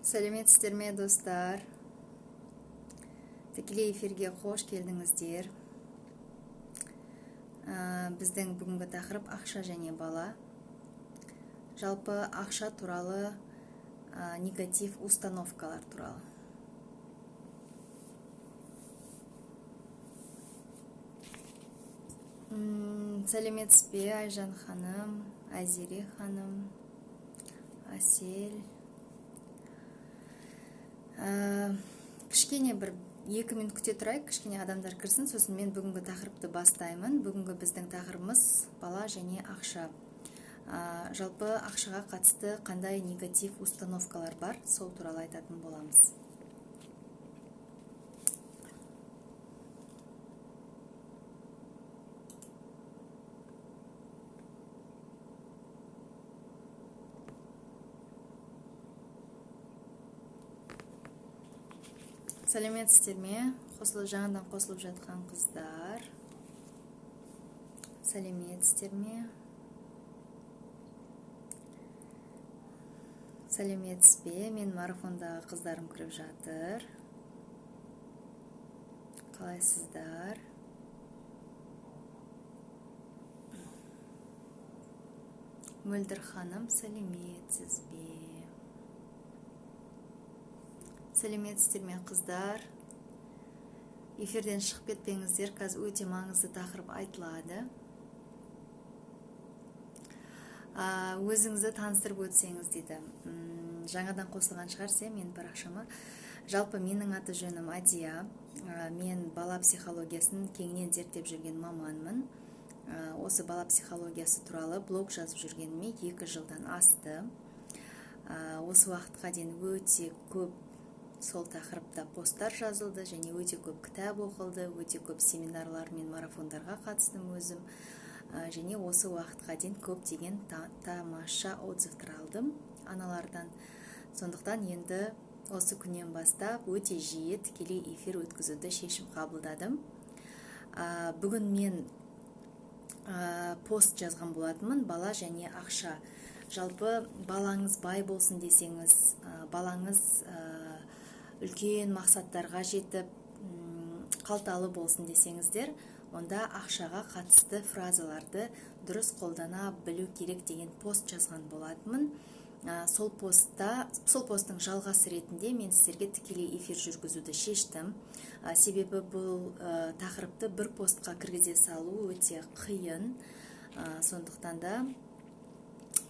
Сәлеметсіздер ме, достар? Тікелей эфирге қош келдіңіздер. Біздің бүгінгі тақырып ақша және бала. Жалпы ақша туралы, негатив установкалар туралы. Сәлеметсіз бе, Айжан ханым, Айзере ханым, Асель. Кішкене бір 2 минут күте тұрайық, кішкене адамдар кірсін, сосын мен бүгінгі тақырыпты бастаймын. Бүгінгі біздің тақырыбымыз бала және ақша. Жалпы ақшаға қатысты қандай негатив установкалар бар, сол туралы айтатын боламыз. Сәлеметсіздер ме? Жаңадан қосылып жатқан қыздар. Сәлеметсіздер ме? Сәлеметсіз бе? Мен марафондағы қыздарым кіріп жатыр. Қалайсыздар? Мөлдір ханым, сәлеметсіз бе? Сәлеметсіздер ме, қыздар? Эфирден шығып кетпеңіздер, қазір өте маңызды тақырып айтылады. Өзіңізді таныстырып өтсеңіз дейді. Жаңадан қосылған шығарса, мен парақшама. Жалпы менің аты жөнім Адия. Мен бала психологиясын кеңінен зерттеп жүрген маманмын. Осы бала психологиясы туралы блог жазып жүргеніме 2 жылдан асты. Осы уақытқа дейін өте көп сол тақырыпта посттар жазылды, және өте көп кітап оқылды, өте көп семинарлар мен марафондарға қатыстым өзім. Және осы уақытқа дейін көптеген тамаша отзывтар алдым аналардан. Сондықтан енді осы күннен бастап өте жиі тікелей эфир өткізуді шешім қабылдадым. Бүгін мен пост жазған болатынмын, бала және ақша. Жалпы балаңыз бай болсын десеңіз, балаңыз үлкен мақсаттарға жетіп, қалталы болсын десеңіздер, онда ақшаға қатысты фразаларды дұрыс қолдана білу керек деген пост жазған болатынмын. Сол посттың жалғасы ретінде мен сіздерге тікелей эфир жүргізуді шештім. Себебі бұл тақырыпты бір постқа кіргізе салу өте қиын. Сондықтан да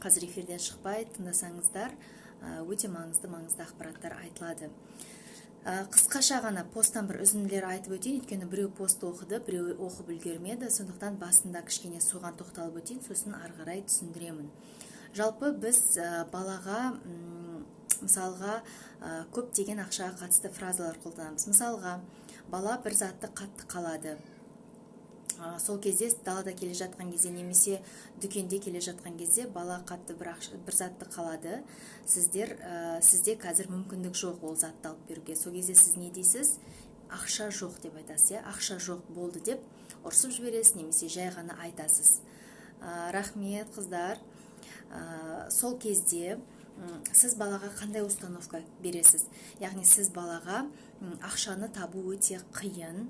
қазір эфирден шықпай тыңдасаңыздар, өте маңызды ақпараттар айтылады. Қысқаша ғана посттан бір үзінділер айтып өтейін, өйткені біреу пост оқыды, біреу оқып үлгермеді, сондықтан басында кішкене соған тоқталып өтейін, сосын ары қарай түсіндіремін. Жалпы біз балаға, мысалға, көптеген ақшаға қатысты фразалар қолданамыз. Мысалға, бала бір затты қатты қалады. Сол кезде далада келе жатқан кезде немесе дүкенде келе жатқан кезде бала қатты бір затты қалады. Сізде қазір мүмкіндік жоқ ол затты алып беруге. Сол кезде сіз не дейсіз? Ақша жоқ деп айтасыз. Ақша жоқ болды деп ұрсып жібересіз, немесе жай ғана айтасыз. Рахмет, қыздар. Сол кезде сіз балаға қандай установка бересіз? Яғни сіз балаға ақшаны табу өте қиын,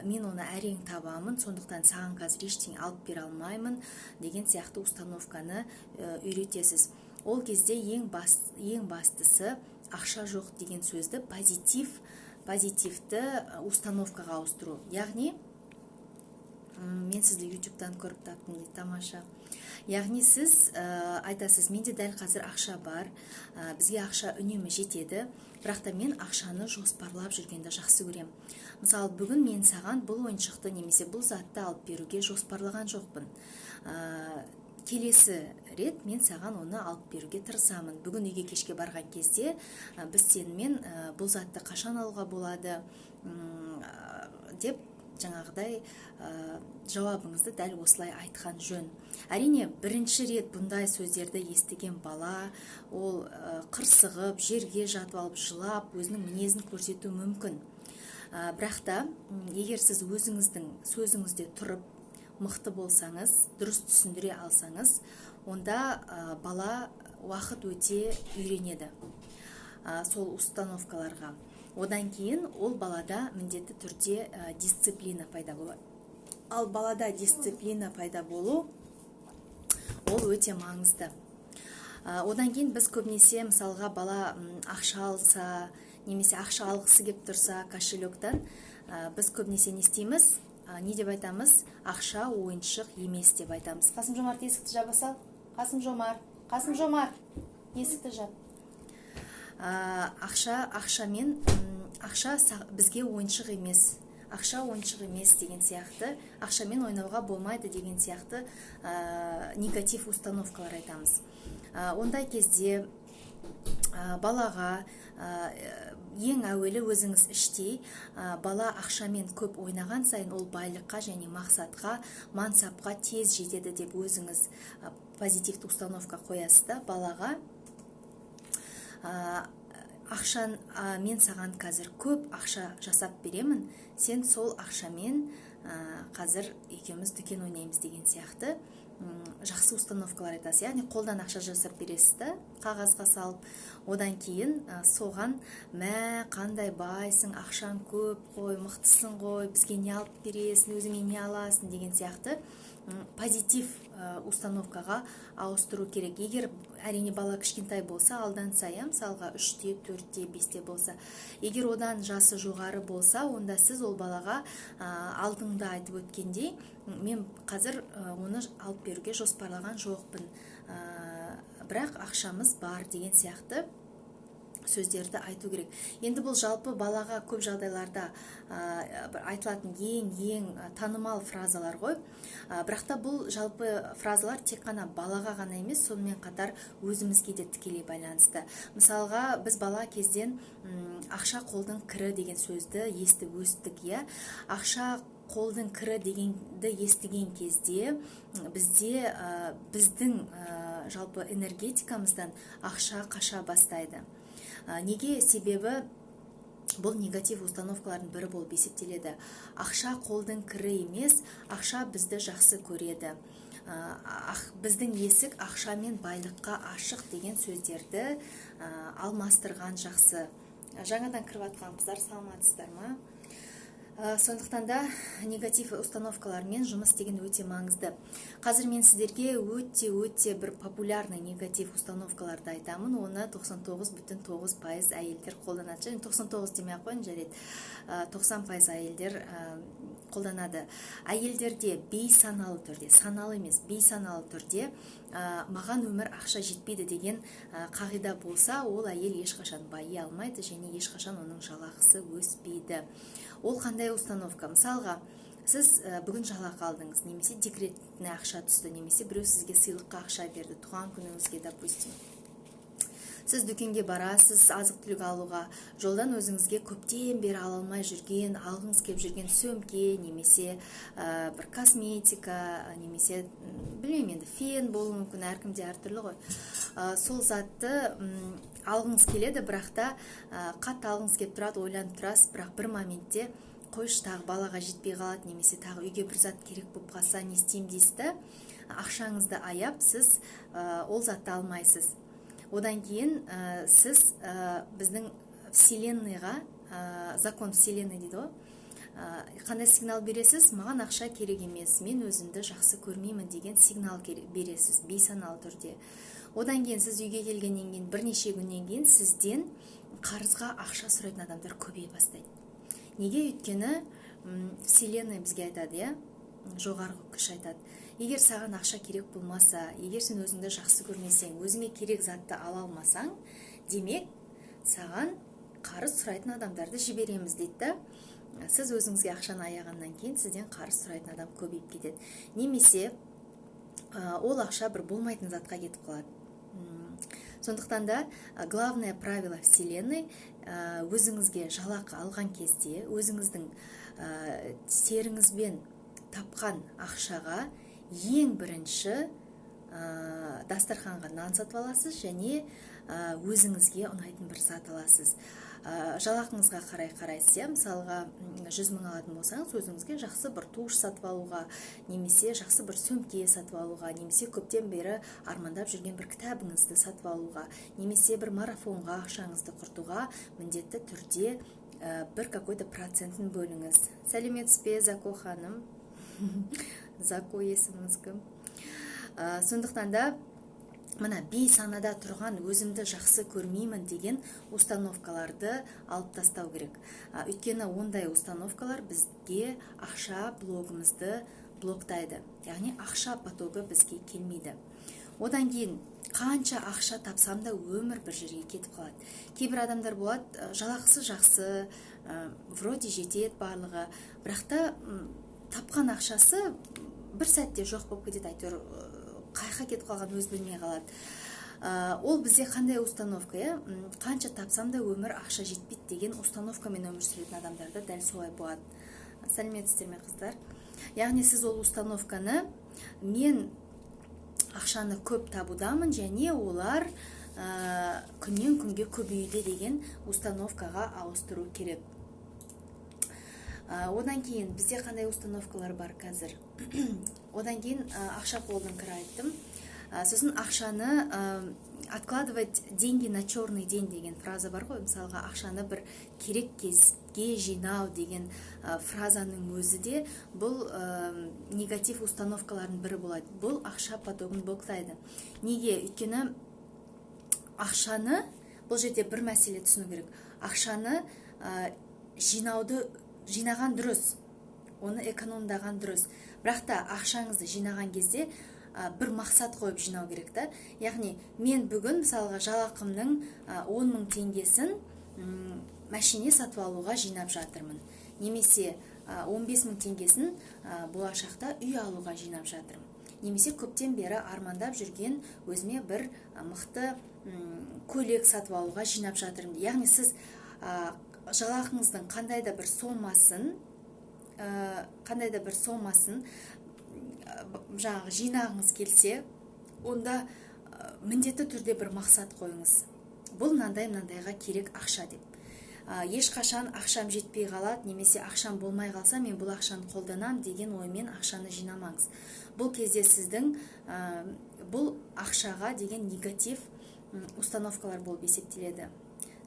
мен оны әрең табамын, сондықтан саған қазір ештеңе алып бере алмаймын деген сияқты установканы үйретесіз. Ол кезде ең бастысы ақша жоқ деген сөзді позитивті установкаға ауыстыру. Яғни мен сізді YouTube-тан көріп таптым, тамаша. Яғни сіз айтасыз, менде дәл қазір ақша бар, бізге ақша үнемі жетеді, бірақ та мен ақшаны жоспарлап жүргенді жақсы көрем. Мысалы, бүгін мен саған бұл ойыншықты немесе бұл затты алып беруге жоспарлаған жоқпын. Келесі рет мен саған оны алып беруге тырысамын. Бүгін үйге кешке барған кезде біз сенімен бұл затты қашан алуға болады деп жаңағыдай жауабыңызды дәл осылай айтқан жөн. Әрине, бірінші рет бұндай сөздерді естіген бала, ол қырсығып, жерге жатып алып, жылап, өзінің мінезін көрсету мүмкін. Бірақ та, егер сіз өзіңіздің сөзіңізде тұрып, мықты болсаңыз, дұрыс түсіндіре алсаңыз, онда бала уақыт өте үйренеді. сол установкаларға. Одан кейін ол балада міндетті түрде дисциплина пайда болады. Ал балада дисциплина пайда болу ол өте маңызды. Одан кейін біз көбінесе мысалға бала ақша алса, немесе ақша алғысы келіп тұрса кошелектан, біз көбінесе не істейміз? Не деп айтамыз? Ақша ойыншық емес деп айтамыз. Қасым-Жомарт, есікті жаба сал. Қасым-Жомарт, есікті жап. Ақша бізге ойыншық емес. Ақша ойыншық емес деген сияқты, ақшамен ойнауға болмайды деген сияқты негатив установкалар айтамыз. Ондай кезде балаға ең әуелі өзіңіз іштей, бала ақшамен көп ойнаған сайын ол байлыққа және мақсатқа, мансапқа тез жетеді деп өзіңіз позитивті установка қоясыз да балаға. Мен саған қазір көп ақша жасап беремін, сен сол ақшамен қазір екеуміз дүкен ойнаймыз деген сияқты жақсы установкалар айтасыз. Яғни қолдан ақша жасап бересіз да, қағазға салып, одан кейін соған қандай байсың, ақшаң көп қой, мықтысың ғой, бізге не алып бересің, өзіңе не аласың деген сияқты позитив установкаға ауыстыру керек. Егер әрине бала кішкентай болса, алданса, мысалға 3-те, 4-те, 5-те болса, егер одан жасы жоғары болса, онда сіз ол балаға алдыңда айтып өткендей, мен қазір оны алып беруге жоспарлаған жоқпын, бірақ ақшамыз бар деген сияқты сөздерді айту керек. Енді бұл жалпы балаға көп жағдайларда айтылатын ең танымал фразалар ғой. Бірақ та бұл жалпы фразалар тек қана балаға ғана емес, сонымен қатар өзімізге де тікелей байланысты. Мысалға, біз бала кезден ақша қолдың кірі деген сөзді естіп өстік, иә. Ақша қолдың кірі дегенді естіген кезде біздің жалпы энергетикамыздан ақша қаша бастайды. Неге? Себебі бұл негатив установкалардың бірі болып есептеледі. Ақша қолдың кірі емес, ақша бізді жақсы көреді. Біздің есік ақша мен байлыққа ашық деген сөздерді алмастырған жақсы. Жаңадан кіріп атқан қыздар, саламатсыздар ма? Сондықтан да негатив установкалармен жұмыс деген өте маңызды. Қазір мен сіздерге өте бір популярный негатив установкаларды айтамын. Оны 99,9% әйелдер қолданады. 99 демей ақ қойын, жарайды. 90% әйелдер қолданады. Әйелдерде бейсаналы түрде, саналы емес, бейсаналы түрде маған өмір ақша жетпейді деген қағида болса, ол әйел ешқашан байи алмайды және ешқашан оның жалақысы өспейді. Ол қандай установка? Мысалға, сіз бүгін жалақы алдыңыз, немесе декретіне ақша түсті, немесе біреу сізге сыйлыққа ақша берді, туған күніңізге, допустим. Сіз дүкенге барасыз, азық-түлік алуға, жолдан өзіңізге көптен бері ала алмай жүрген, алғыңыз келіп жүрген сөмке, немесе бір косметика, немесе білмеймін енді, фен болуы мүмкін, әркімде әртүрлі ғой. Сол затты алғыңыз келеді, бірақ та қатты алғыңыз келіп тұрады, ойланып тұрасыз, бірақ бір моментте қойшы, тағы балаға жетпей қалады, немесе тағы үйге бір зат керек болып қалса, не істеймін дейсіз да, ақшаңызды аяп, сіз ол затты алмайсыз. Одан кейін сіз біздің вселенныйға, закон вселенной дейді ғой, қандай сигнал бересіз? Маған ақша керек емес, мен өзімді жақсы көрмеймін деген сигнал бересіз, бейсаналы түрде. Одан кейін сіз үйге келгеннен кейін, бірнеше күннен кейін сізден қарызға ақша сұрайтын адамдар көбейе бастайды. Неге? Өйткені вселенная бізге айтады, иә, жоғарғы күш айтады. Егер саған ақша керек болмаса, егер сен өзіңді жақсы көрмесең, өзіңе керек затты ала алмасаң, демек, саған қарыз сұрайтын адамдарды жібереміз дейді. Сіз өзіңізге ақшаны аяғаннан кейін, сізден қарыз сұрайтын адам көбейіп кетеді. Немесе ол ақша бір болмайтын затқа кетіп қалады. Сондықтан да главное правило вселенной, өзіңізге жалақы алған кезде, өзіңіздің теріңізбен тапқан ақшаға ең бірінші дастарханға нан сатып аласыз және өзіңізге ұнайтын бір зат аласыз. Жалақыңызға қарайсыз, мысалға 100 мың алатын болсаңыз, өзіңізге жақсы бір туш сатып алуға, немесе жақсы бір сөмке сатып алуға, немесе көптен бері армандап жүрген бір кітабыңызды сатып алуға, немесе бір марафонға ақшаңызды құртуға міндетті түрде бір какой-то процентін бөліңіз. Сәлеметсіз бе, Зако ханым? Зако есіміңіз кім? Сондықтан да мына бейсанада тұрған өзімді жақсы көрмеймін деген установкаларды алып тастау керек. Өйткені ондай установкалар бізге ақша блогымызды блоктайды. Яғни ақша потогы бізге келмейді. Одан кейін қанша ақша тапсам да өмір бір жерге кетіп қалады. Кейбір адамдар болады, жалақысы жақсы, вроде жетеді барлығы, бірақ та тапқан ақшасы бір сәтте жоқ болып кетеді, әйтеуір қайқа кетіп қалған өз білмей қалады. Ол бізде қандай установка, қанша тапсам да өмір ақша жетпейді деген установкамен өмір сүретін адамдарда дәл солай болады. Сәлеметсіздер ме қыздар? Яғни сіз ол установканы мен ақшаны көп табудамын және олар күннен күнге көбеюде деген установкаға ауыстыру керек. Одан кейін бізде қандай установкалар бар қазір? Одан кейін ақша қолдың кірі айттым. Сосын ақшаны откладывать деньги на черный день деген фраза бар ғой. Мысалға ақшаны бір керек кезге жинау деген фразаның өзі де бұл негатив установкалардың бірі болады. Бұл ақша потогын блоктайды. Неге? Өйткені ақшаны, бұл жерде бір мәселе түсіну керек. Ақшаны жинаған дұрыс, оны экономдаған дұрыс. Бірақ та ақшаңызды жинаған кезде бір мақсат қойып жинау керек та. Яғни мен бүгін мысалға жалақымның 10 мың теңгесін машине сатып алуға жинап жатырмын. Немесе 15 мың теңгесін болашақта үй алуға жинап жатырмын. Немесе көптен бері армандап жүрген өзіме бір мықты көйлек сатып алуға жинап жатырмын. Яғни сіз жалақыңыздың қандай да бір сомасын жаңағы жинағыңыз келсе, онда міндетті түрде бір мақсат қойыңыз. Бұл мынандайға керек ақша деп. Ешқашан ақшам жетпей қалады, немесе ақшам болмай қалса, мен бұл ақшаны қолданам деген оймен ақшаны жинамаңыз. Бұл кезде сіздің бұл ақшаға деген негатив установкалар болып есептеледі.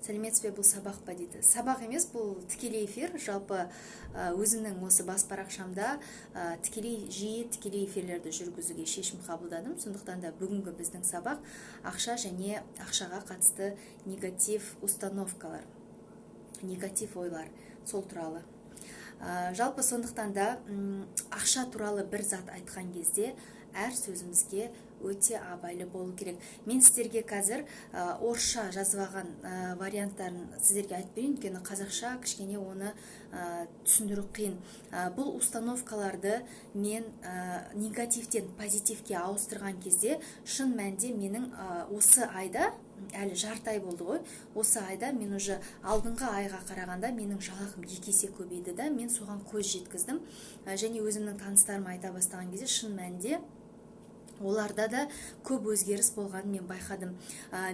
Сәлеметсіз бе, бұл сабақ па дейді. Сабақ емес, бұл тікелей эфир. Жалпы өзімнің осы бас парақшамда жиі тікелей эфирлерді жүргізуге шешім қабылдадым. Сондықтан да бүгінгі біздің сабақ ақша және ақшаға қатысты негатив установкалар, негатив ойлар, сол туралы. Жалпы сондықтан да ақша туралы бір зат айтқан кезде әр сөзімізге өте абайлы болу керек. Мен сіздерге қазір орысша жазылған варианттарын сіздерге айтып берейін, өйткені қазақша кішкене оны түсіндіру қиын. Бұл установкаларды мен негативтен позитивке ауыстырған кезде шын мәнінде менің осы айда, әлі жарты ай болды ғой, осы айда мен уже алдыңғы айға қарағанда менің жалақым 2 есе көбейді да, мен соған көз жеткіздім. Және өзімнің таныстарыма айта бастаған кезде шын мәнінде оларда да көп өзгеріс болғанын мен байқадым.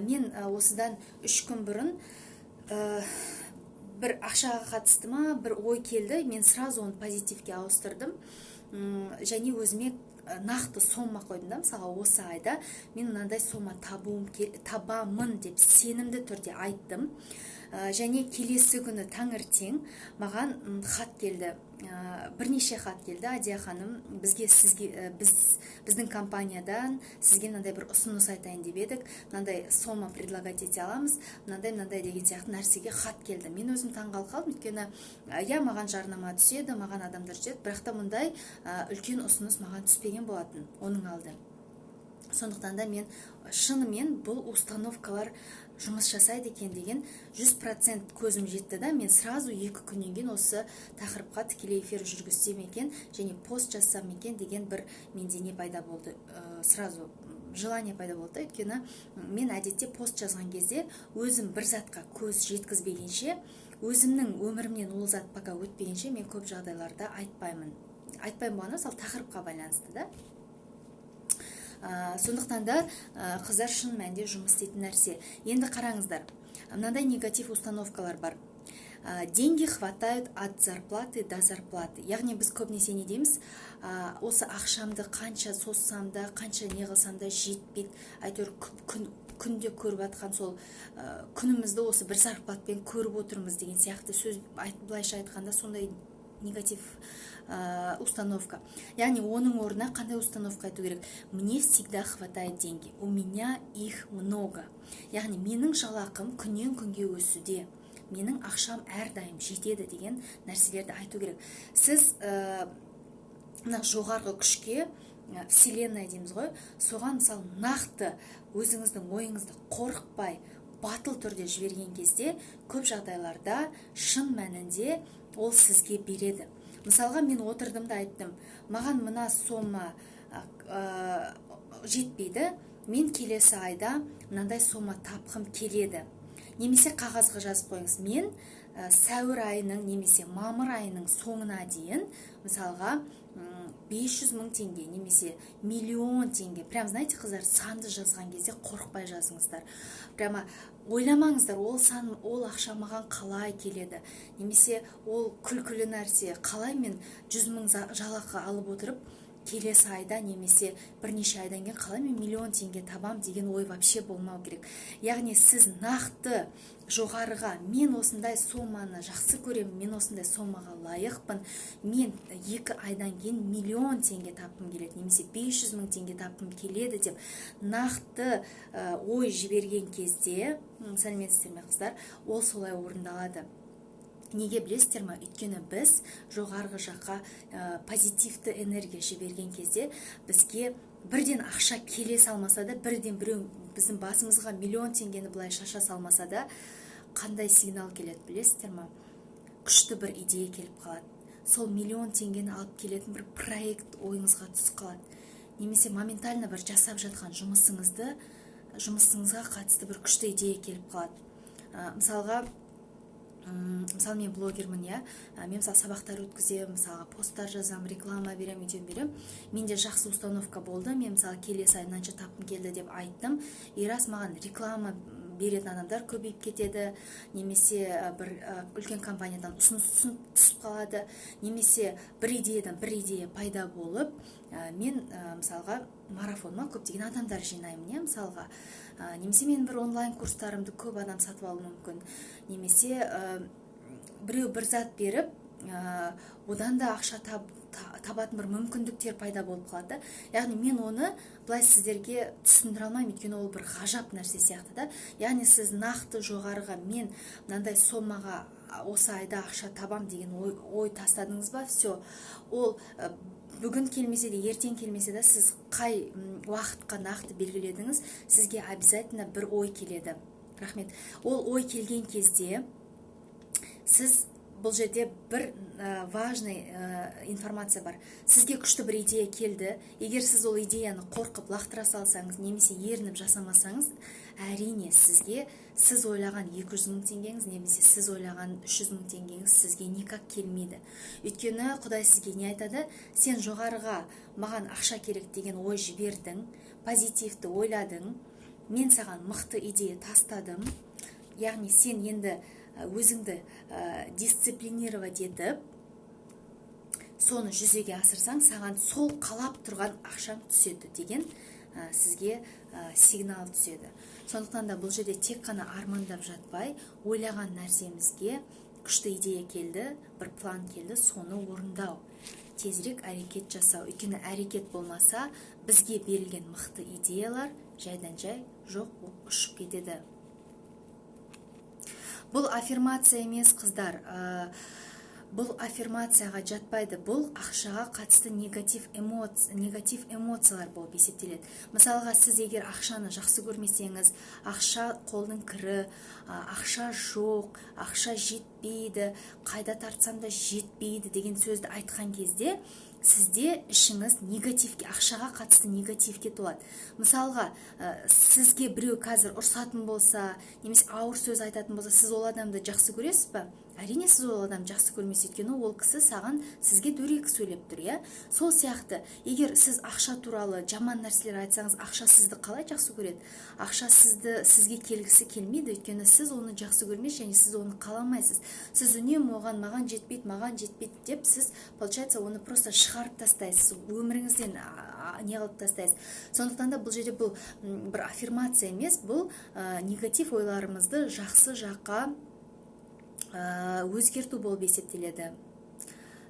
Мен осыдан 3 күн бұрын бір ақшаға қатысты бір ой келді, мен сразу оны позитивке ауыстырдым. Және өзіме нақты сома қойдым да, мысалға осы айда мен мынандай сома табамын деп сенімді түрде айттым. Және келесі күні таңертең маған хат келді, бірнеше хат келді. Адия ханым, біздің компаниядан сізге мынандай бір ұсыныс айтайын деп едік, мынандай сома предлагать ете аламыз, мынандай деген сияқты нәрсеге хат келді. Мен өзім таңғалып қалдым, өйткені маған жарнама түседі, маған адамдар түседі, бірақ та мұндай үлкен ұсыныс маған түспеген болатын оның алды. Сондықтан да мен шынымен бұл установкалар жұмыс жасайды екен деген 100% көзім жетті да, мен сразу 2 күннен кейін осы тақырыпқа тікелей эфир жүргізсем екен және пост жазсам екен деген бір менде не пайда болды, сразу желание пайда болды. Өйткені мен әдетте пост жазған кезде өзім бір затқа көз жеткізбегенше, өзімнің өмірімнен ол зат пока өтпегенше мен көп жағдайларда айтпаймын болғанда, мысалы тақырыпқа байланысты да. Сондықтан да қыздар шын мәнінде жұмыс істейтін нәрсе. Енді қараңыздар, мынандай негатив установкалар бар. Деньги хватают от зарплаты до зарплаты. Яғни біз көбінесе не дейміз? Осы ақшамды қанша соссам да, қанша не қылсам да жетпейді. Әйтеуір күнде көріп атқан сол күнімізді осы бір зарплатпен көріп отырмыз деген сияқты сөз, былайша айтқанда сондай негатив установка. Яғни оның орнына қандай установка айту керек? Мне всегда хватает деньги, у меня их много. Яғни менің жалақым күннен күнге өсуде, менің ақшам әрдайым жетеді деген нәрселерді айту керек. Сіз жоғарғы күшке, вселенная дейміз ғой, соған мысалы нақты өзіңіздің ойыңызды қорықпай батыл түрде жіберген кезде көп жағдайларда шын мәнінде ол сізге береді. Мысалға мен отырдым да айттым, маған мына сома жетпейді, мен келесі айда мынандай сома тапқым келеді. Немесе қағазға жазып қойыңыз, мен сәуір айының немесе мамыр айының соңына дейін мысалға 500 мың теңге немесе миллион теңге. Прям, знаете, қыздар, санды жазған кезде қорықпай жазыңыздар. Прямо ойламаңыздар, ол сан, ол ақша маған қалай келеді, немесе ол күлкілі нәрсе, қалай мен 100 мың жалақы алып отырып келесі айда немесе бірнеше айдан кейін қалай мен миллион теңге табам деген ой вообще болмау керек. Яғни сіз нақты жоғарыға, мен осындай соманы жақсы көремін, мен осындай сомаға лайықпын, мен 2 айдан кейін миллион теңге тапқым келеді, немесе 500 мың теңге тапқым келеді деп нақты ой жіберген кезде, сәлеметсіздер ме қыздар, ол солай орындалады. Неге білесіздер ме? Өйткені біз жоғарғы жаққа позитивті энергия жіберген кезде бізге бірден ақша келе салмаса да, бірден біреу біздің басымызға миллион теңгені былай шаша салмаса да, қандай сигнал келеді білесіздер ме? Күшті бір идея келіп қалады. Сол миллион теңгені алып келетін бір проект ойыңызға түсіп қалады. Немесе моментально бір жасап жатқан жұмысыңызға қатысты бір күшті идея келіп қалады. Мысалы мен блогермін, мен мысалы сабақтар өткіземін, мысалға посттар жазам, реклама берем, үйден менде жақсы установка болды. Мен мысалы келесі ай мынанша тапқым келді деп айттым, и рас маған реклама беретін адамдар көбейіп кетеді, немесе бір үлкен компаниядан ұсыныс түсіп қалады, немесе бір идея пайда болып, мен мысалға марафоныма көптеген адамдар жинаймын, мысалға, немесе мен бір онлайн курстарымды көп адам сатып алуы мүмкін, немесе біреу бір зат беріп, одан да ақша табатын бір мүмкіндіктер пайда болып қалады. Яғни мен оны былай сіздерге түсіндіре алмаймын, өйткені ол бір ғажап нәрсе сияқты да. Яғни сіз нақты жоғарыға мен мынандай сомаға осы айда ақша табам деген ой тастадыңыз ба, все. Ол бүгін келмесе де, ертең келмесе де, сіз қай уақытқа нақты белгіледіңіз, сізге обязательно бір ой келеді. Рахмет. Ол ой келген кезде сіз бұл жерде бір важный информация бар. Сізге күшті бір идея келді. Егер сіз ол идеяны қорқып лақтыра салсаңыз, немесе ерініп жасамасаңыз, әрине сізге сіз ойлаған 200 мың теңгеңіз, немесе сіз ойлаған 300 мың теңгеңіз сізге никак келмейді. Өйткені Құдай сізге не айтады? Сен жоғарыға маған ақша керек деген ой жібердің, позитивті ойладың, мен саған мықты идея тастадым. Яғни сен енді өзіңді дисциплинировать етіп, соны жүзеге асырсаң, саған сол қалап тұрған ақшаң түседі деген сізге сигнал түседі. Сондықтан да бұл жерде тек қана армандап жатпай, ойлаған нәрсемізге күшті идея келді, бір план келді, соны орындау, тезірек әрекет жасау. Өйткені әрекет болмаса, бізге берілген мықты идеялар жайдан жай жоқ болып ұшып кетеді. Бұл аффирмация емес, қыздар. Бұл аффирмацияға жатпайды. Бұл ақшаға қатысты негатив эмоциялар болып есептеледі. Мысалға, сіз егер ақшаны жақсы көрмесеңіз, ақша қолдың кірі, ақша жоқ, ақша жетпейді, қайда тартсам да жетпейді деген сөзді айтқан кезде, сізде ішіңіз негативке, ақшаға қатысты негативке толады. Мысалға, сізге біреу қазір ұрсатын болса, немесе ауыр сөз айтатын болса, сіз ол адамды жақсы көресіз ба? әрине сіз ол адамды жақсы көрмейсіз, өйткені ол кісі сізге дөрекі сөйлеп тұр, иә. Сол сияқты, егер сіз ақша туралы жаман нәрселер айтсаңыз, ақша сізді қалай жақсы көреді? Ақша сізге келгісі келмейді, өйткені сіз оны жақсы көрмейсіз және сіз оны қаламайсыз. Сіз үнемі оған маған жетпейді деп, сіз, получается, оны просто шығарып тастайсыз, өміріңізден не қылып тастайсыз. Сондықтан да бұл жерде бұл бір аффирмация емес, бұл негатив ойларымызды жақсы жаққа өзгерту болып есептеледі.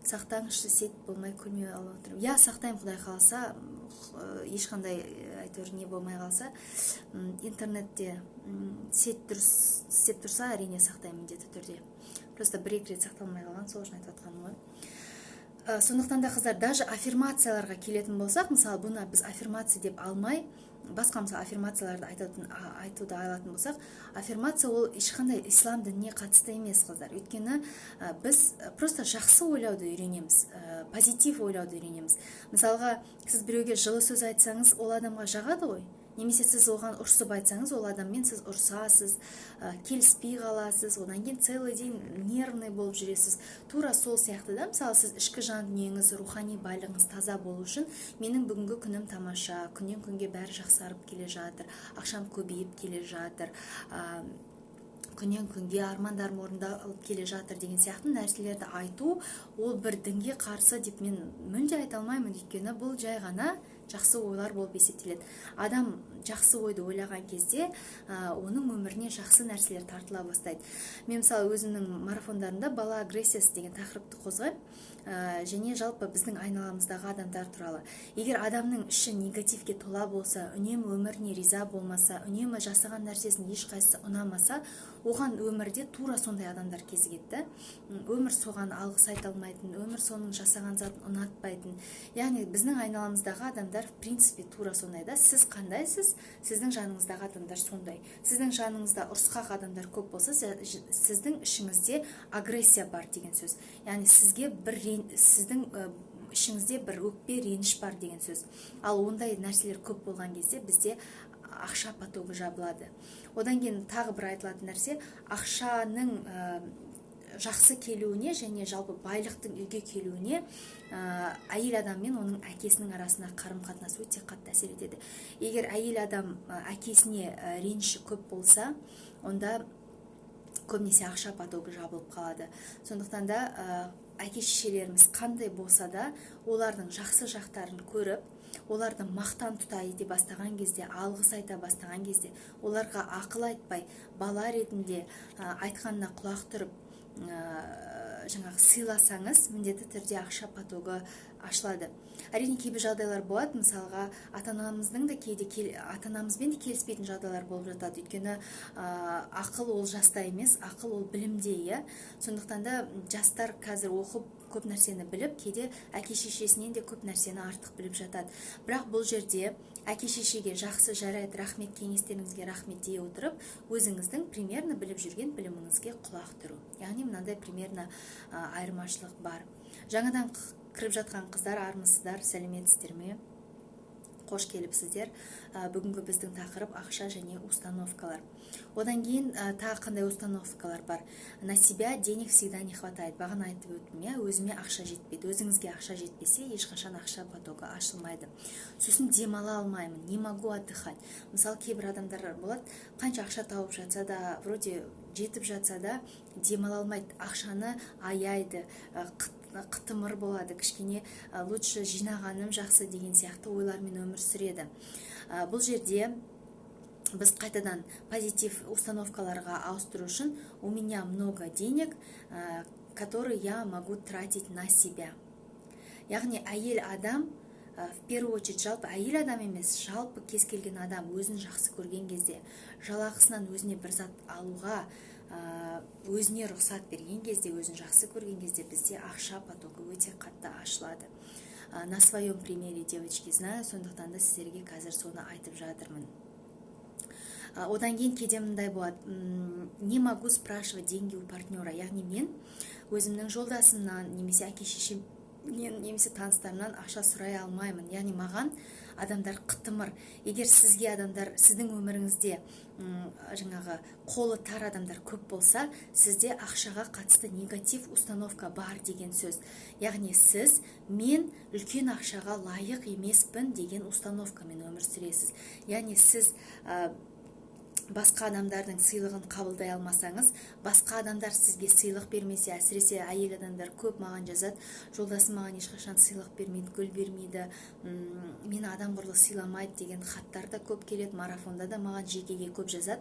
Сақтаңызшы, сет болмай көрмей алып отырмын. Я сақтаймын, Құдай қаласа, ешқандай әйтеуір не болмай қалса, интернетте сет істеп тұрса, әрине сақтаймын міндетті түрде. Просто бір-екі рет сақталмай қалған, сол үшін айтып жатқаным ғой. Сондықтан да қыздар, даже аффирмацияларға келетін болсақ, мысалы, бұны біз аффирмация деп алмай, басқа мысалы аффирмацияларды айтуды алатын болсақ, аффирмация ол ешқандай ислам дініне қатысты емес, қыздар. Өйткені біз просто жақсы ойлауды үйренеміз, позитив ойлауды үйренеміз. Мысалға, сіз біреуге жылы сөз айтсаңыз, ол адамға жағады ғой. Немесе сіз оған ұрсып айтсаңыз, ол адаммен сіз ұрсасыз, келіспей қаласыз, одан кейін целый день нервный болып жүресіз. Тура сол сияқты да, мысалы, сіз ішкі жан дүниеңіз, рухани байлығыңыз таза болу үшін, менің бүгінгі күнім тамаша, күннен күнге бәрі жақсарып келе жатыр, ақшам көбейіп келе жатыр, күннен күнге армандарым орындалып келе жатыр деген сияқты нәрселерді айту, ол бір дінге қарсы деп мен мүлде айта алмаймын, өйткені бұл жай ғана жақсы ойлар болып есептеледі. Адам жақсы ойды ойлаған кезде оның өміріне жақсы нәрселер тартыла бастайды. Мен мысалы өзімнің марафондарымда бала агрессиясы деген тақырыпты қозғаймын, және жалпы біздің айналамыздағы адамдар туралы. Егер адамның іші негативке тола болса, үнемі өміріне риза болмаса, үнемі жасаған нәрсесін ешқайсысы ұнамаса, оған өмірде тура сондай адамдар кезігеді. Өмір соған алғыс айта алмайтын, өмір соның жасаған затын ұнатпайтын. Яғни біздің айналамыздағы адамдар в принципе тура сондай да. Сіз қандайсыз, сіздің жаныңыздағы адамдар сондай. Сіздің жаныңызда ұрысқақ адамдар көп болса, сіздің ішіңізде агрессия бар деген сөз. Яғни сіздің ішіңізде бір өкпе, реніш бар деген сөз. Ал ондай нәрселер көп болған кезде бізде ақша потогы жабылады. Одан кейін тағы бір айтылатын нәрсе, ақшаның жақсы келуіне және жалпы байлықтың үйге келуіне әйел адам мен оның әкесінің арасында қарым-қатынас өте қатты әсер етеді. Егер әйел адам әкесіне реніші көп болса, онда көбінесе ақша потогы жабылып қалады. Сондықтан да әке-шешелеріміз қандай болса да, олардың жақсы жақтарын көріп, оларды мақтан тұта ете бастаған кезде, алғыс айта бастаған кезде, оларға ақыл айтпай, бала ретінде айтқанына құлақ түріп, жаңағы сыйласаңыз, міндетті түрде ақша потогы ашылады. Әрине кейбір жағдайлар болады, мысалға ата-анамызбен де келіспейтін жағдайлар болып жатады. Өйткені ақыл ол жаста емес, ақыл ол білімде, иә. Сондықтан да жастар қазір оқып көп нәрсені біліп, кейде әке-шешесінен де көп нәрсені артық біліп жатады. Бірақ бұл жерде әке-шешеге жақсы, жарайды, рахмет, кеңестеріңізге рахмет дей отырып, өзіңіздің примерно біліп жүрген біліміңізге құлақ түру. Яғни мынандай примерно айырмашылық бар. Жаңадан кіріп жатқан қыздар, армысыздар, сәлеметсіздер ме? Қош келіпсіздер. Бүгінгі біздің тақырып ақша және установкалар. Одан кейін тағы қандай установкалар бар? На себя денег всегда не хватает. Бағана айтып өттім, иә, өзіме ақша жетпейді. Өзіңізге ақша жетпесе, ешқашан ақша потогы ашылмайды. Сосын демала алмаймын, не могу отдыхать. Мысалы, кейбір адамдар болады, қанша ақша тауып жатса да, вроде жетіп жатса да, демала алмайды, ақшаны аяйды, қытымыр болады, кішкене лучше жинағаным жақсы деген сияқты ойлармен өмір сүреді. Бұл жерде біз қайтадан позитив установкаларға ауыстыру үшін у меня много денег, которые я могу тратить на себя. Яғни әйел адам, в первую очередь, жалпы әйел адам емес, жалпы кез келген адам өзін жақсы көрген кезде, жалақысынан өзіне бір зат алуға, өзіне рұқсат берген кезде, өзін жақсы көрген кезде бізде ақша потогы өте қатты ашылады. На своем примере, девочки, знаю, сондықтан да сіздерге қазір соны айтып жатырмын. Одан кейін кейде мындай болады, не могу спрашивать деньги у партнера. Яғни мен өзімнің жолдасымнан, немесе әке-шешем мен немесе таныстарымнан ақша сұрай алмаймын. Яғни маған адамдар қытымыр. Егер сізге адамдар, сіздің өміріңізде жаңағы қолы тар адамдар көп болса, сізде ақшаға қатысты негатив установка бар деген сөз. Яғни сіз мен үлкен ақшаға лайық емеспін деген установкамен өмір сүресіз. Яғни сіз басқа адамдардың сыйлығын қабылдай алмасаңыз, басқа адамдар сізге сыйлық бермесе, әсіресе әйел адамдар көп маған жазады, жолдасым маған ешқашан сыйлық бермейді, гүл бермейді, мені адам құрлы сыйламайды деген хаттар да көп келеді. Марафонда да маған жекеге көп жазады.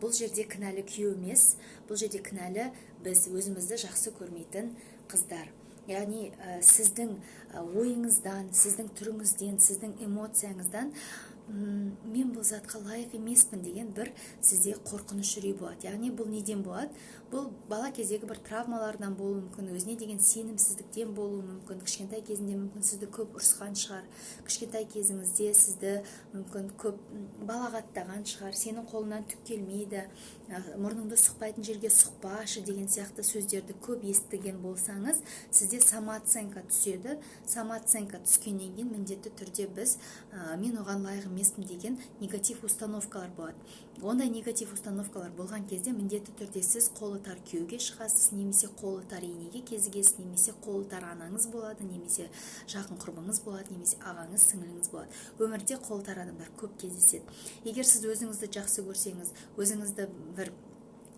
Бұл жерде кінәлі күйеу емес, бұл жерде кінәлі біз өзімізді жақсы көрмейтін қыздар. Яғни сіздің ойыңыздан, сіздің түріңізден, сіздің эмоцияңыздан мен бұл затқа лайық емеспін деген бір сізде қорқыныш үрей болады. Яғни бұл неден болады? Бұл бала кездегі бір травмалардан болуы мүмкін, өзіне деген сенімсіздіктен болуы мүмкін. Кішкентай кезінде мүмкін сізді көп ұрысқан шығар, кішкентай кезіңізде сізді мүмкін көп балағаттаған шығар, сенің қолынан түк келмейді, мұрныңды сұқпайтын жерге сұқпашы деген сияқты сөздерді көп естіген болсаңыз, сізде самооценка түседі. Самооценка түскеннен кейін міндетті түрде біз мен оған лайық емеспін деген негатив установкалар болады. Ондай негатив установкалар болған кезде міндетті түрде сіз қолы тар күйеуге шығасыз, немесе қолы тар енеге кезігесіз, немесе қолы тар анаңыз болады, немесе жақын құрбыңыз болады, немесе ағаңыз, сіңліңіз болады. Өмірде қолы тар адамдар көп кездеседі. Егер сіз өзіңізді жақсы көрсеңіз, өзіңізді бір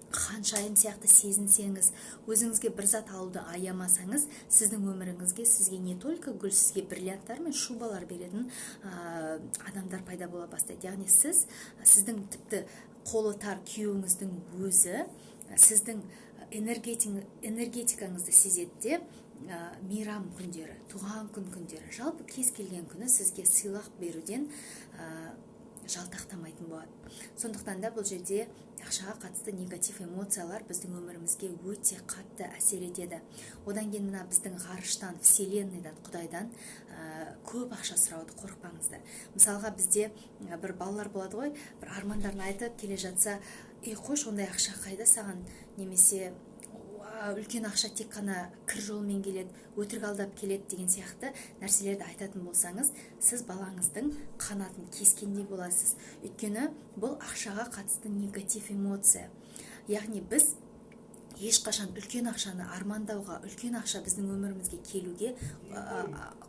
ханшайым сияқты сезінсеңіз, өзіңізге бір зат алуды аямасаңыз, сіздің өміріңізге сізге не только гүл, сізге бриллианттар мен шубалар беретін адамдар пайда бола бастайды. Яғни сіздің тіпті қолы тар күйеуіңіздің өзі сіздің энергетикаңызды сезеді де, мейрам күндері, туған күн күндері, жалпы кез келген күні сізге сыйлық беруден жалтақтамайтын болады. Сондықтан да бұл жерде ақшаға қатысты негатив эмоциялар біздің өмірімізге өте қатты әсер етеді. Одан кейін мына біздің ғарыштан, вселенныйдан, Құдайдан көп ақша сұрауды қорықпаңыздар. Мысалға бізде бір балалар болады ғой, бір армандарын айтып келе жатса, қойшы, ондай ақша қайда саған, немесе үлкен ақша тек қана кір жолмен келеді, өтірік алдап келеді деген сияқты нәрселерді айтатын болсаңыз, сіз балаңыздың қанатын кескендей боласыз. Өйткені бұл ақшаға қатысты негатив эмоция. Яғни біз ешқашан үлкен ақшаны армандауға, үлкен ақша біздің өмірімізге келуге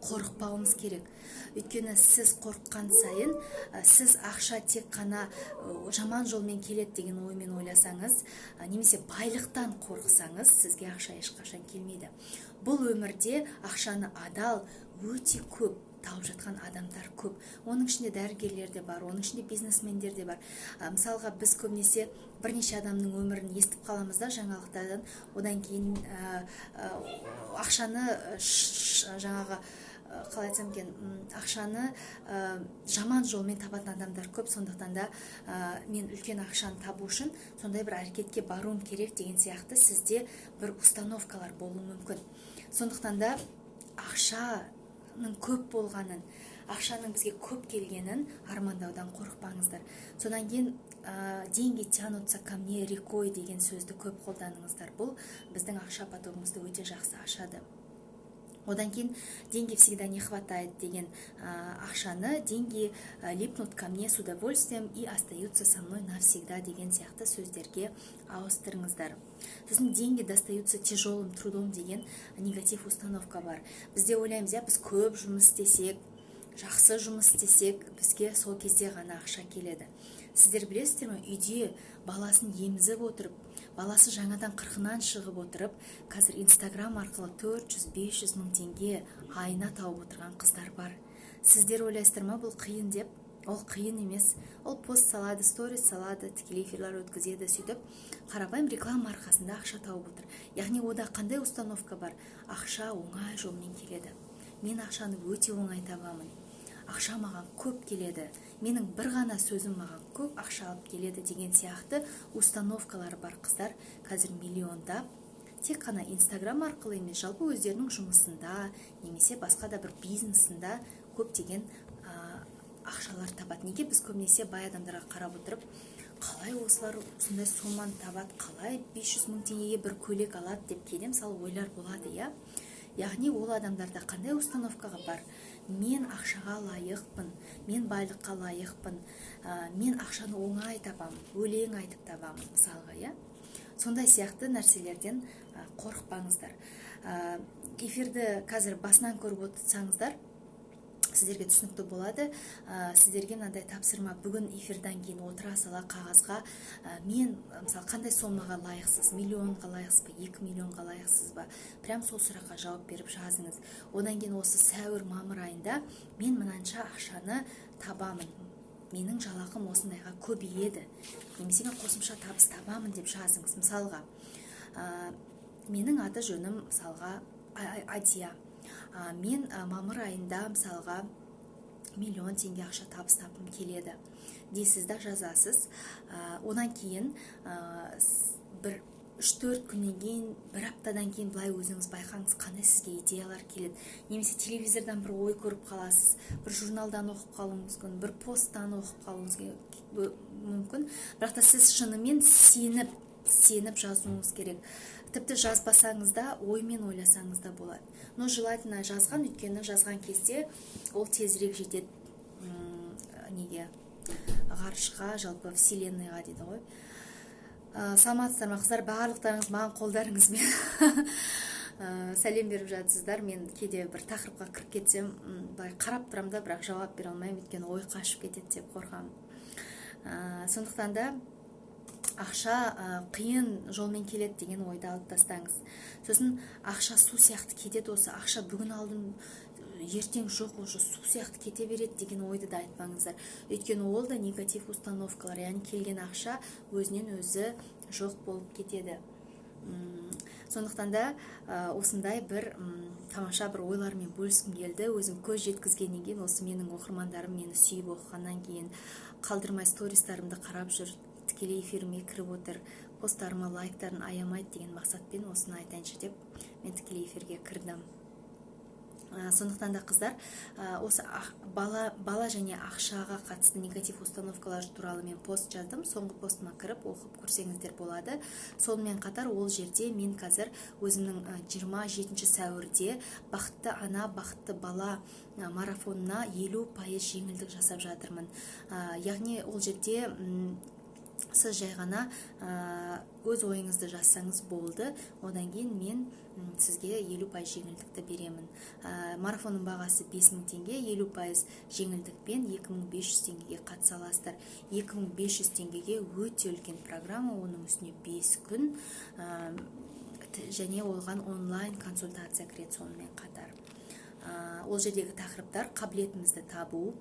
қорықпауымыз керек. Өйткені сіз қорыққан сайын, сіз ақша тек қана жаман жолмен келеді деген оймен ойласаңыз, немесе байлықтан қорықсаңыз, сізге ақша ешқашан келмейді. Бұл өмірде ақшаны адал, өте көп тауып жатқан адамдар көп. Оның ішінде дәрігерлер де бар, оның ішінде бизнесмендер де бар. Мысалға біз көбінесе бірнеше адамның өмірін естіп қаламыз да жаңалықтардан, одан кейін ақшаны жаңағы қалай айтсам екен, ақшаны жаман жолмен табатын адамдар көп. Сондықтан да мен үлкен ақшаны табу үшін сондай бір әрекетке баруым керек деген сияқты сізде бір установкалар болуы мүмкін. Сондықтан да ақшаның көп болғанын, ақшаның бізге көп келгенін армандаудан қорықпаңыздар. Содан кейін деньги тянутся ко мне рекой деген сөзді көп қолданыңыздар. Бұл біздің ақша потогымызды өте жақсы ашады. Одан кейін деньги всегда не хватает деген ақшаны деньги липнут ко мне с удовольствием и остаются со мной навсегда деген сияқты сөздерге ауыстырыңыздар. Сосын деньги достаются тяжелым трудом деген негатив установка бар. Бізде ойлаймыз, біз көп жұмыс істесек, жақсы жұмыс істесек, бізге сол кезде ғана ақша келеді. Сіздер білесіздер ме, үйде баласын емізіп отырып, баласы жаңадан қырқынан шығып отырып, қазір Инстаграм арқылы 400-500 мың теңге айына тауып отырған қыздар бар. Сіздер ойлайсыздар ма, бұл қиын деп? Ол қиын емес. Ол пост салады, сторис салады, тікелей эфирлер өткізеді, сөйтіп қарапайым реклама арқасында ақша тауып отыр. Яғни ода қандай установка бар? Ақша оңай жолмен келеді. Мен ақшаны өте оңай табамын. Ақша маған көп келеді. Менің бір ғана сөзім маған көп ақша алып келеді деген сияқты установкалар бар қыздар. Қазір миллиондап, тек қана Инстаграм арқылы емес, жалпы өздерінің жұмысында, немесе басқа да бір бизнесында көптеген ақшалар табады. Неге біз көбінесе бай адамдарға қарап отырып, қалай осылар осындай соманы табады, қалай 500 мың теңгеге бір көйлек алады деп кейде мысалы ойлар болады, иә? яғни ол адамдарда қандай установкаға бар: мен ақшаға лайықпын, мен байлыққа лайықпын, мен ақшаны оңай табамын, өлең айтып табамын мысалға, иә. Сондай сияқты нәрселерден қорықпаңыздар. Эфирді қазір басынан көріп отырсаңыздар, сіздерге түсінікті болады. Сіздерге мынандай тапсырма: бүгін эфирдан кейін отыра сала қағазға мен мысалы қандай сомаға лайықсыз, миллионға лайықсыз ба, 2 миллионға лайықсыз ба, прям сол сұраққа жауап беріп жазыңыз. Одан кейін осы сәуір мамыр айында мен мынанша ақшаны табамын, менің жалақым осындайға көбейеді, немесе мен қосымша табыс табамын деп жазыңыз. Мысалға, менің аты жөнім мысалға Адия. Мен мамыр айында мысалға 1 миллион теңге ақша табыс тапқым келеді дейсіз да жазасыз. Онан кейін бір 3-4 күннен кейін, бір аптадан кейін былай өзіңіз байқаңыз, қандай сізге идеялар келеді. Немесе телевизордан бір ой көріп қаласыз, бір журналдан оқып қалуыңыз мүмкін, бір посттан оқып қалуыңыз мүмкін. Бірақ та сіз шынымен сеніп жазуыңыз керек. Тіпті жазбасаңыз да оймен ойласаңыз да болады. Но желательно жазған, өйткені жазған кезде ол тезірек жетеді неге, ғарышқа, жалпы вселенныйға дейді ғой. Саламатсыздар ма қыздар? Барлықтарыңыз маған қолдарыңызбен сәлем беріп жатсыздар. Мен кейде бір тақырыпқа кіріп кетсем, былай қарап тұрам да, бірақ жауап бере алмаймын, өйткені ой қашып кетеді деп қорқамын. Сондықтан да ақша қиын жолмен келеді деген ойды алып тастаңыз. Сосын ақша су сияқты кетеді, осы ақша бүгін алдым, ертең жоқ, уже су сияқты кете береді деген ойды да айтпаңыздар. Өйткені ол да негатив установкалар, яғни келген ақша өзінен өзі жоқ болып кетеді. Сондықтан да осындай бір тамаша бір ойлармен бөліскім келді. Өзім көз жеткізгеннен кейін, осы менің оқырмандарым мені сүйіп оқығаннан кейін, қалдырмай стористарымды қарап жүр, тікелей эфиріме кіріп отыр, посттарыма лайктарын аямайды деген мақсатпен осыны айтайыншы деп мен тікелей эфирге кірдім. Сондықтан да қыздар, осы бала және ақшаға қатысты негатив установкалар туралы мен пост жаздым. Соңғы постыма кіріп оқып көрсеңіздер болады. Сонымен қатар ол жерде мен қазір өзімнің 27 сәуірде бақытты ана, бақытты бала марафонына 50% жеңілдік жасап жатырмын. Яғни ол жерде сіз жай ғана өз ойыңызды жазсаңыз болды. Одан кейін мен сізге 50% жеңілдікті беремін. Марафонның бағасы 5000 теңге, 50% жеңілдікпен 2500 теңгеге қатыса аласыздар. 2500 теңгеге өте үлкен программа, оның үстіне 5 күн және оған онлайн консультация кіреді сонымен қатар. Ол жердегі тақырыптар: қабілетімізді табу,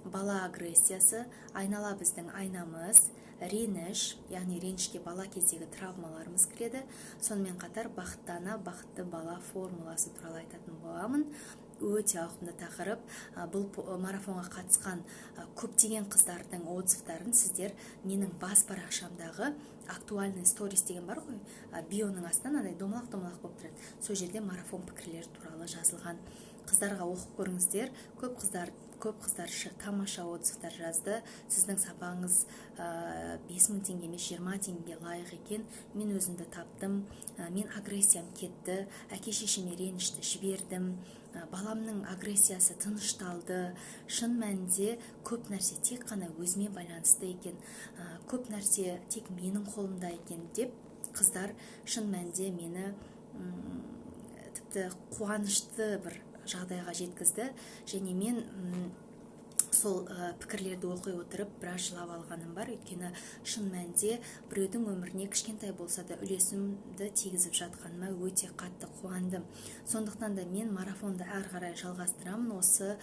бала агрессиясы, айнала біздің айнамыз, реніш, яғни ренішке бала кездегі травмаларымыз кіреді. Сонымен қатар бақытты ана, бақытты бала формуласы туралы айтатын боламын. Өте ауқымды тақырып. Бұл марафонға қатысқан көптеген қыздардың отзывтарын сіздер менің бас парақшамдағы актуальный сторис деген бар ғой, бионың астынан андай домалақ болып тұрады. Сол жерде марафон пікірлері туралы жазылған. Қыздарға оқып көріңіздер. Көп қыздар тамаша отзывтар жазды. Сіздің сапаңыз 5000 теңге емес 20 теңгеге лайық екен. Мен өзімді таптым. Мен агрессиям кетті. Әке-шешеме ренішті жібердім. Баламның агрессиясы тынышталды. Шын мәнінде көп нәрсе тек қана өзіме байланысты екен. Көп нәрсе тек менің қолымда екен деп қыздар шын мәнінде мені тіпті қуанышты бір жағдайға жеткізді. Және мен сол пікірлерді оқи отырып біраз жылап алғаным бар. Өйткені шын мәнінде біреудің өміріне кішкентай болса да үлесімді тигізіп жатқаныма өте қатты қуандым. Сондықтан да мен марафонды әрі қарай жалғастырамын. Осы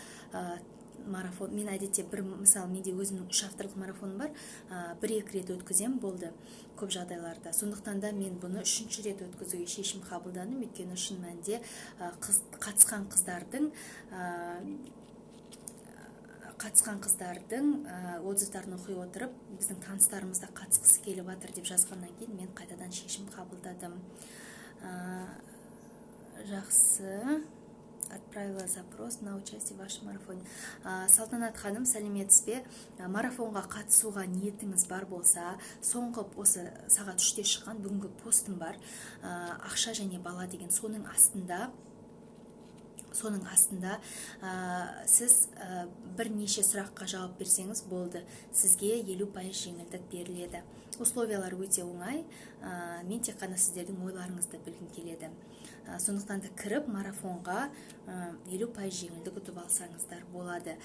марафон, мен әдетте мысалы менде өзімнің 3 авторлық марафоным бар, 1-2 рет өткізем болды көп жағдайларда. Сондықтан да мен бұны 3-ші рет өткізуге шешім қабылдадым. Өйткені шын мәнінде қатысқан қыздардың отзывтарын оқи отырып, біздің таныстарымыз да қатысқысы келіп жатыр деп жазғаннан кейін мен қайтадан шешім қабылдадым. Жақсы. Отправила запрос на участие в вашем марафоне. Салтанат ханым, сәлеметсіз бе? Марафонға қатысуға ниетіңіз бар болса, соңғы осы сағат 3-те шыққан бүгінгі постым бар, ақша және бала деген, соның астында соның астында сіз бірнеше сұраққа жауап берсеңіз болды, сізге 50% жеңілдік беріледі. Условиялар өте оңай, мен тек қана сіздердің ойларыңызды білгім келеді. Сондықтан да кіріп марафонға 50% жеңілдік ұтып алсаңыздар болады.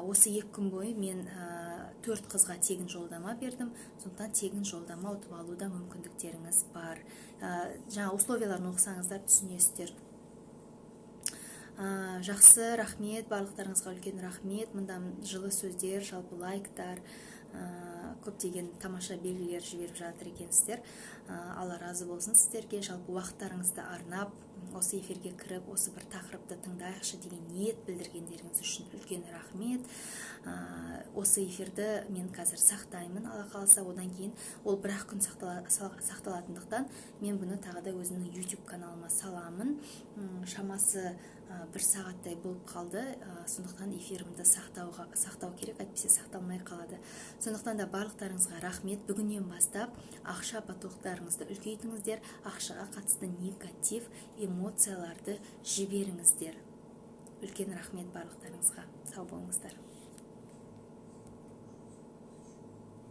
Осы 2 күн бойы мен 4 қызға тегін жолдама бердім, сондықтан тегін жолдама ұтып алуда мүмкіндіктеріңіз бар. Жаңа условияларын оқысаңыздар түсінесіздер. Жақсы, рахмет, барлықтарыңызға үлкен рахмет. Мұнда жылы сөздер, жалпы лайктар, көптеген тамаша белгілер жіберіп жатыр екенсіздер. Алла разы болсын сіздерге. Жалпы уақыттарыңызды арнап, осы эфирге кіріп, осы бір тақырыпты тыңдайықшы деген ниет білдіргендеріңіз үшін үлкен рахмет. Осы эфирді мен қазір сақтаймын, Алла қаласа. Одан кейін ол бір-ақ күн сақталатындықтан мен бұны тағы да өзімнің YouTube каналыма саламын. Шамасы 1 сағаттай болып қалды, сондықтан эфирімді сақтау керек, әйтпесе сақталмай қалады. Сондықтан да барлықтарыңызға рахмет. Бүгіннен бастап ақша потоктарыңызды үлкейтіңіздер, ақшаға қатысты негатив эмоцияларды жіберіңіздер. Үлкен рахмет барлықтарыңызға. Сау болыңыздар.